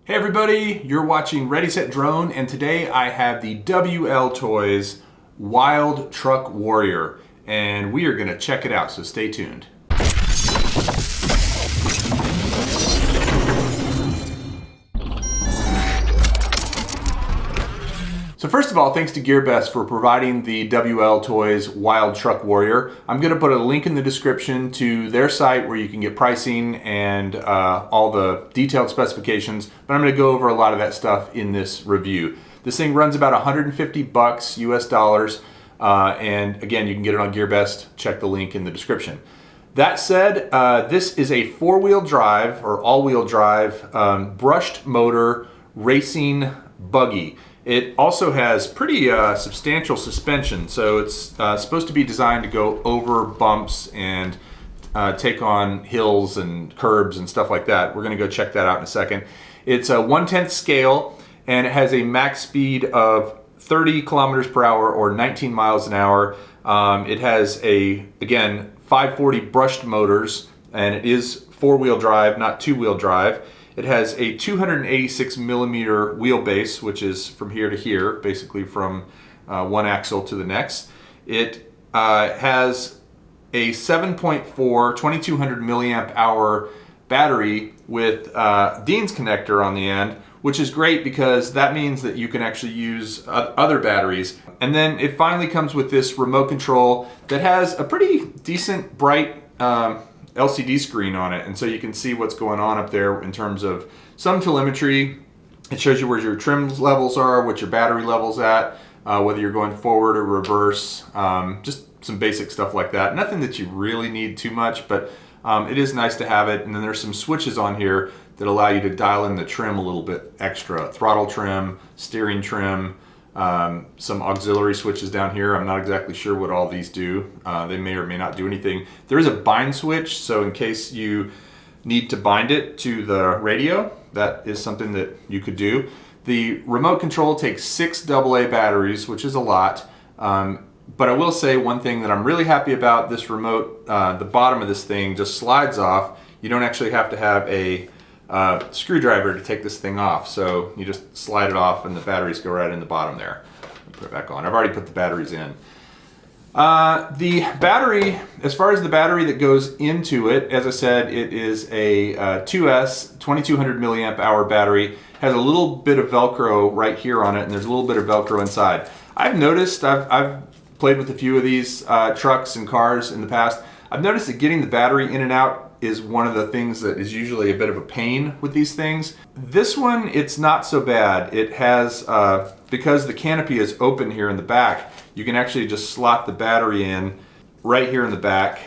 Hey everybody, you're watching Ready Set Drone, and today I have the WLtoys Wild Truck Warrior, and we are going to check it out, so stay tuned. So first of all, thanks to GearBest for providing the WLtoys Wild Truck Warrior. I'm going to put a link in the description to their site where you can get pricing and all the detailed specifications, but I'm going to go over a lot of that stuff in this review. This thing runs about 150 bucks US dollars, and again, you can get it on GearBest. Check the link in the description. That said, this is a four-wheel drive or all-wheel drive brushed motor racing buggy. It also has pretty substantial suspension, so it's supposed to be designed to go over bumps and take on hills and curbs and stuff like that. We're going to go check that out in a second. It's a 1/10 scale, and it has a max speed of 30 kilometers per hour or 19 miles an hour. It has again, 540 brushed motors, and it is four-wheel drive, not two-wheel drive. It has a 286 millimeter wheelbase, which is from here to here, basically from one axle to the next. It has a 7.4 2200 milliamp hour battery with Dean's connector on the end, which is great because that means that you can actually use other batteries. And then it finally comes with this remote control that has a pretty decent bright LCD screen on it, and so you can see what's going on up there in terms of some telemetry. It shows you where your trim levels are, what your battery level's at, whether you're going forward or reverse, just some basic stuff like that. Nothing that you really need too much, but it is nice to have it. And then there's some switches on here that allow you to dial in the trim a little bit extra. Throttle trim, steering trim, some auxiliary switches down here. I'm not exactly sure what all these do. They may or may not do anything. There is a bind switch, so in case you need to bind it to the radio, that is something that you could do. The remote control takes 6 AA batteries, which is a lot. But I will say one thing that I'm really happy about, this remote, the bottom of this thing just slides off. You don't actually have to have a screwdriver to take this thing off, so you just slide it off and the batteries go right in the bottom there. Put it back on. I've already put the batteries in. The battery, as far as the battery that goes into it, as I said, it is a 2S 2200 milliamp hour battery. Has a little bit of Velcro right here on it, and there's a little bit of Velcro inside. I've noticed, I've played with a few of these trucks and cars in the past. I've noticed that getting the battery in and out is one of the things that is usually a bit of a pain with these things. This one, it's not so bad. It has, because the canopy is open here in the back, you can actually just slot the battery in right here in the back,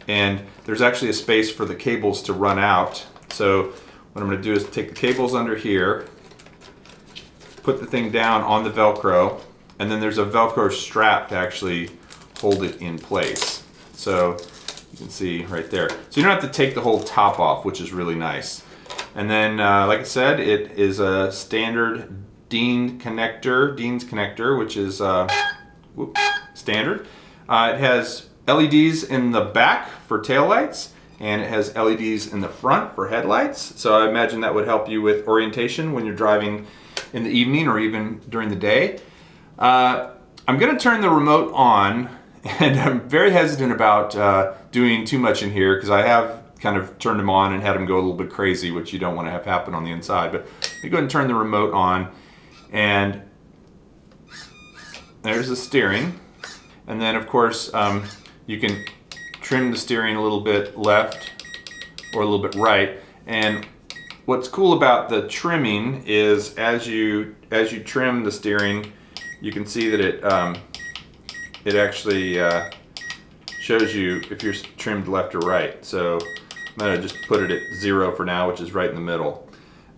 and there's actually a space for the cables to run out. So what I'm going to do is take the cables under here, put the thing down on the Velcro, and then there's a Velcro strap to actually hold it in place. So you can see right there. So you don't have to take the whole top off, which is really nice. And then, like I said, it is a standard Dean's connector, which is standard. It has LEDs in the back for taillights, and it has LEDs in the front for headlights. So I imagine that would help you with orientation when you're driving in the evening or even during the day. I'm going to turn the remote on, and I'm very hesitant about doing too much in here because I have kind of turned them on and had them go a little bit crazy, which you don't want to have happen on the inside. But let me go ahead and turn the remote on, and there's the steering. And then of course you can trim the steering a little bit left or a little bit right. And what's cool about the trimming is as you trim the steering, you can see that it actually shows you if you're trimmed left or right. So I'm going to just put it at 0 for now, which is right in the middle.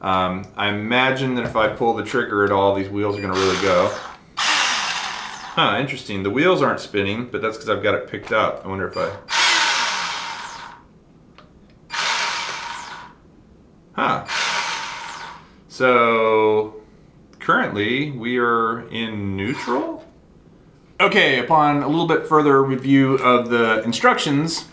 I imagine that if I pull the trigger at all, these wheels are going to really go. Huh, interesting. The wheels aren't spinning, but that's because I've got it picked up. I wonder if I... Huh. So currently we are in neutral. Okay, upon a little bit further review of the instructions,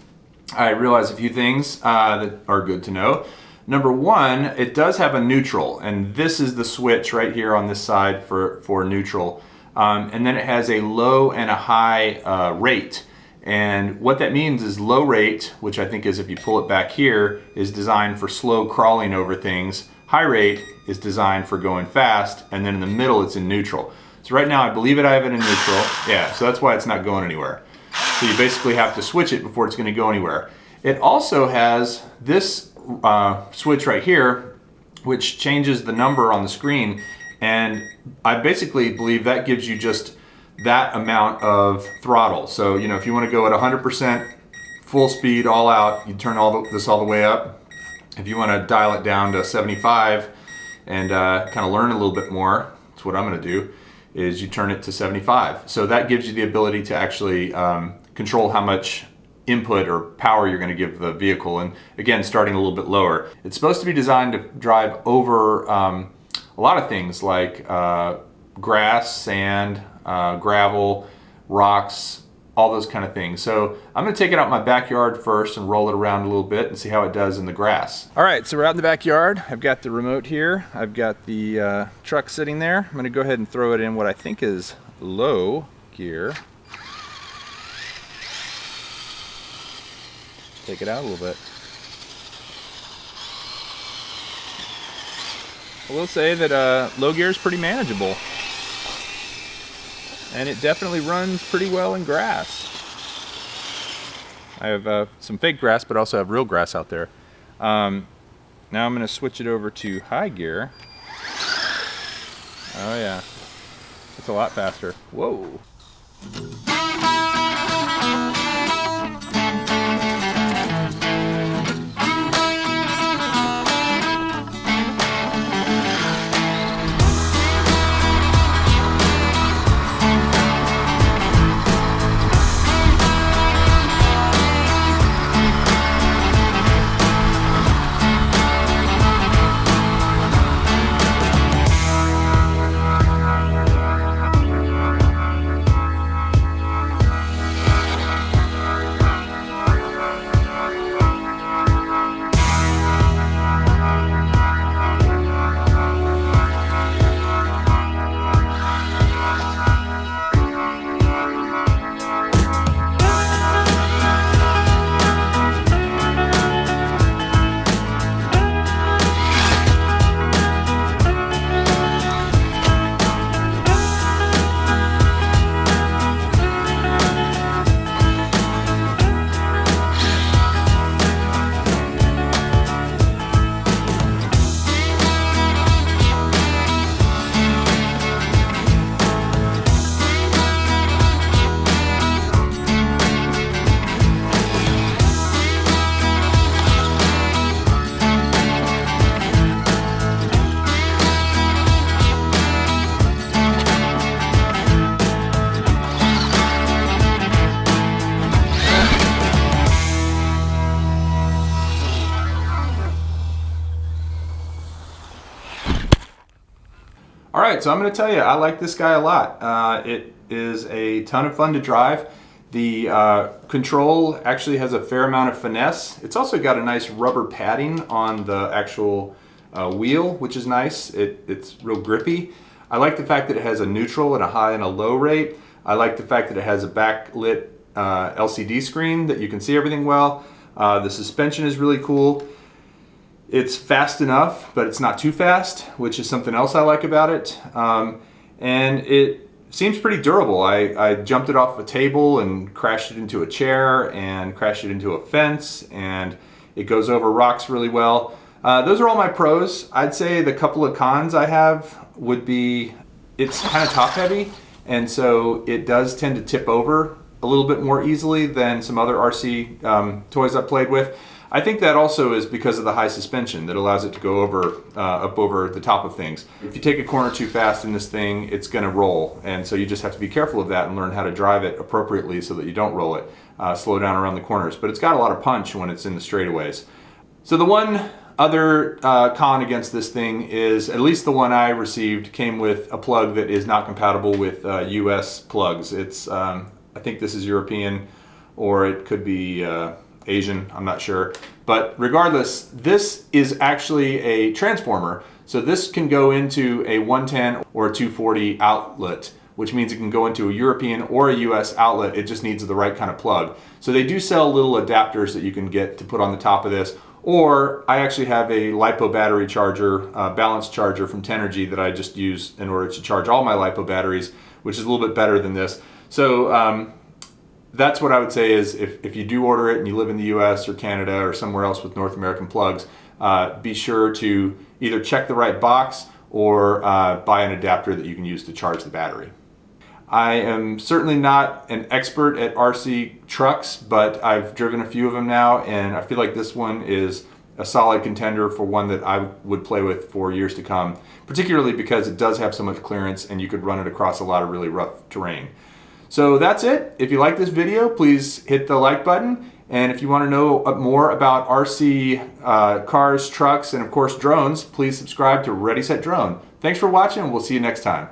I realized a few things that are good to know. Number one, it does have a neutral, and this is the switch right here on this side for neutral. And then it has a low and a high rate. And what that means is low rate, which I think is if you pull it back here, is designed for slow crawling over things. High rate is designed for going fast, and then in the middle it's in neutral. So right now I believe I have it in neutral. Yeah, so that's why it's not going anywhere. So you basically have to switch it before it's going to go anywhere. It also has this switch right here, which changes the number on the screen, and I basically believe that gives you just that amount of throttle. So, you know, if you want to go at 100% full speed all out, you turn this all the way up. If you want to dial it down to 75 and kind of learn a little bit more, that's what I'm going to do, is you turn it to 75. So that gives you the ability to actually control how much input or power you're going to give the vehicle, and again, starting a little bit lower. It's supposed to be designed to drive over a lot of things like grass, sand, gravel, rocks, all those kind of things. So I'm going to take it out in my backyard first and roll it around a little bit and see how it does in the grass. All right, so we're out in the backyard. I've got the remote here. I've got the truck sitting there. I'm going to go ahead and throw it in what I think is low gear. Take it out a little bit. I will say that low gear is pretty manageable. And it definitely runs pretty well in grass. I have some fake grass, but also have real grass out there. Now I'm going to switch it over to high gear. Oh yeah, it's a lot faster. Whoa. All right, so I'm going to tell you, I like this guy a lot. It is a ton of fun to drive. The control actually has a fair amount of finesse. It's also got a nice rubber padding on the actual wheel, which is nice. It's real grippy. I like the fact that it has a neutral and a high and a low rate. I like the fact that it has a backlit LCD screen that you can see everything well. The suspension is really cool. It's fast enough, but it's not too fast, which is something else I like about it. And it seems pretty durable. I jumped it off a table and crashed it into a chair and crashed it into a fence, and it goes over rocks really well. Those are all my pros. I'd say the couple of cons I have would be it's kind of top heavy, and so it does tend to tip over a little bit more easily than some other RC toys I've played with. I think that also is because of the high suspension that allows it to go over up over the top of things. If you take a corner too fast in this thing, it's going to roll, and so you just have to be careful of that and learn how to drive it appropriately so that you don't roll it. Slow down around the corners, but it's got a lot of punch when it's in the straightaways. So the one other con against this thing is, at least the one I received, came with a plug that is not compatible with US plugs. It's I think this is European, or it could be Asian, I'm not sure. But regardless, this is actually a transformer. So this can go into a 110 or a 240 outlet, which means it can go into a European or a US outlet. It just needs the right kind of plug. So they do sell little adapters that you can get to put on the top of this. Or I actually have a LiPo battery charger, balanced charger from Tenergy that I just use in order to charge all my LiPo batteries, which is a little bit better than this. So that's what I would say is if you do order it and you live in the US or Canada or somewhere else with North American plugs, be sure to either check the right box or buy an adapter that you can use to charge the battery. I am certainly not an expert at RC trucks, but I've driven a few of them now, and I feel like this one is a solid contender for one that I would play with for years to come, particularly because it does have so much clearance and you could run it across a lot of really rough terrain. So that's it. If you like this video, please hit the like button. And if you want to know more about RC cars, trucks, and of course drones, please subscribe to Ready Set Drone. Thanks for watching, and we'll see you next time.